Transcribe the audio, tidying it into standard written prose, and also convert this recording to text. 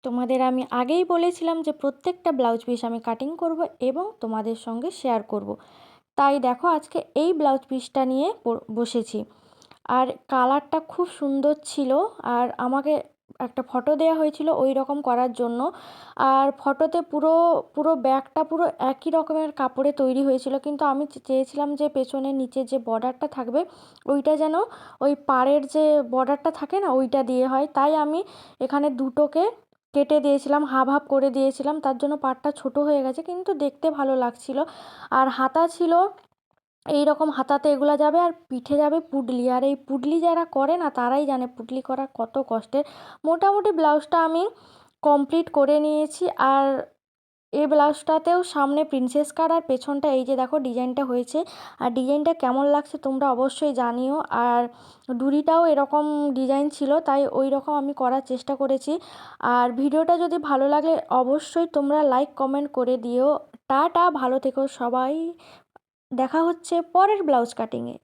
তোমাদের আমি আগেই বলেছিলাম যে প্রত্যেকটা ব্লাউজ পিস আমি কাটিং করব এবং তোমাদের সঙ্গে শেয়ার করব। তাই দেখো আজকে এই ব্লাউজ পিসটা নিয়ে বসেছি। আর কালারটা খুব সুন্দর ছিল। আর আমাকে একটা ফটো দেওয়া হয়েছিল ওই রকম করার জন্য। আর ফটোতে পুরো পুরো ব্যাগটা পুরো একই রকমের কাপড়ে তৈরি হয়েছিল, কিন্তু আমি চেয়েছিলাম যে পেছনের নিচে যে বর্ডারটা থাকবে ওইটা যেন ওই পাড়ের যে বর্ডারটা থাকে না ওইটা দিয়ে হয়। তাই আমি এখানে দুটোকে কেটে দিয়েছিলাম, হাফ হাফ করে দিয়েছিলাম, তার জন্য পাড়টা ছোট হয়ে গেছে, কিন্তু দেখতে ভালো লাগছিল। আর হাতা ছিল এই রকম, হাতাতে এগুলা যাবে আর পিঠে যাবে পুডলি। আর এই পুডলি যারা করে না তারাই জানে পুডলি করা কত কষ্টের। মোটামুটি ব্লাউজটা আমি কমপ্লিট করে নিয়েছি। আর এই ব্লাউজটাতেও সামনে প্রিন্সেস কাট আর পেছনটা এই যে দেখো ডিজাইনটা হয়েছে। আর ডিজাইনটা কেমন লাগছে তোমরা অবশ্যই জানিও। আর ডুরিটাও এরকম ডিজাইন ছিল, তাই ওই রকম আমি করার চেষ্টা করেছি। আর ভিডিওটা যদি ভালো লাগে অবশ্যই তোমরা লাইক কমেন্ট করে দিও। টাটা, ভালো থেকো সবাই। দেখা হচ্ছে পরের ব্লাউজ কাটিংয়ে।